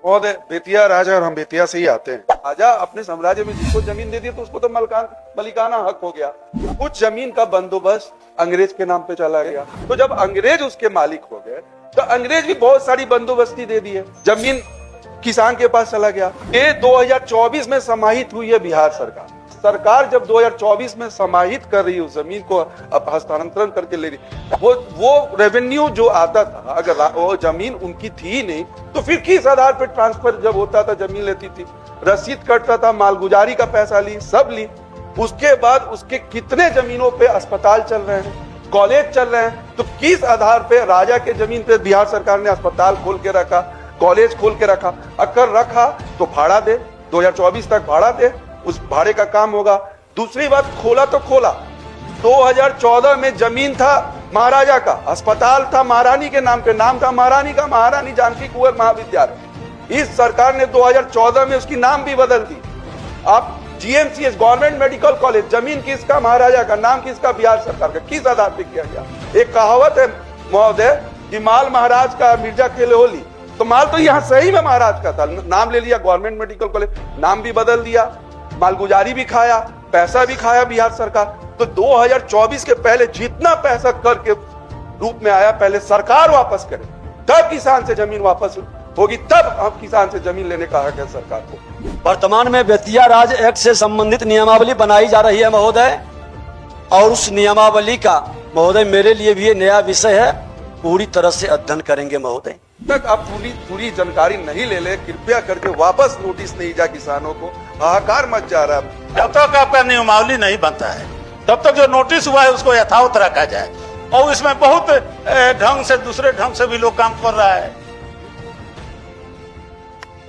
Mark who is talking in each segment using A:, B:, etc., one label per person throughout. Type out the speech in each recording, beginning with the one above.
A: महोदय, बेतिया राजा और हम बेतिया से ही आते हैं। राजा अपने साम्राज्य में जिसको जमीन दे दी तो उसको तो मलिकाना हक हो गया। कुछ जमीन का बंदोबस्त अंग्रेज के नाम पे चला गया, तो जब अंग्रेज उसके मालिक हो गए तो अंग्रेज भी बहुत सारी बंदोबस्ती दे दी है, जमीन किसान के पास चला गया। ये 2024 में समाहित हुई है बिहार सरकार। सरकार जब 2024 में समाहित कर रही है उस जमीन को, अब हस्तांतरण करके ले रही, वो रेवेन्यू जो आता था, अगर वो जमीन उनकी थी ही नहीं तो फिर किस आधार पर ट्रांसफर जब होता था, जमीन लेती थी, रसीद कटता था, मालगुजारी का पैसा ली, सब ली। उसके बाद उसके कितने जमीनों पे अस्पताल चल रहे हैं, कॉलेज चल रहे हैं, तो किस आधार पे राजा के जमीन पे बिहार सरकार ने अस्पताल खोल के रखा, कॉलेज खोल के रखा? अगर रखा तो भाड़ा दे, 2024 तक भाड़ा दे, उस भाड़े का काम होगा। दूसरी बात, खोला तो खोला, 2014 में जमीन था महाराजा का, अस्पताल था महारानी के नाम पे, नाम था महारानी का, महारानी जानकी कुंवर महाविद्यालय। इस सरकार ने 2014 में उसकी नाम भी बदल दी। आप जीएमसीएच, गवर्नमेंट मेडिकल कॉलेज, जमीन किसका? महाराजा का, नाम किसका? बिहार सरकार का। किस आधार पे किया गया? एक कहावत है महोदय कि माल महाराज का मिर्जा केले होली, तो माल तो यहाँ सही में महाराज का था, नाम ले लिया गवर्नमेंट मेडिकल कॉलेज, नाम भी बदल दिया, मालगुजारी भी खाया, पैसा भी खाया बिहार सरकार। तो 2024 के पहले जितना पैसा कर के रूप में आया, पहले सरकार वापस करे, तब किसान से जमीन वापस होगी, तब हम किसान से जमीन लेने का हक है सरकार को।
B: वर्तमान में बेतिया राज एक्ट से संबंधित नियमावली बनाई जा रही है महोदय, और उस नियमावली का महोदय मेरे लिए भी ये नया विषय है, पूरी तरह से अध्ययन करेंगे महोदय।
A: तक आप पूरी जानकारी नहीं ले, कृपया करके वापस नोटिस नहीं जा किसानों को, हाहाकार मच जा रहा है।
C: जब तक आपका नियमावली नहीं बनता है तब तक जो नोटिस हुआ है उसको यथावत रखा जाए, और इसमें बहुत ढंग से, दूसरे ढंग से भी लोग काम कर रहा है।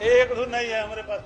C: एक धुन नहीं है हमारे पास।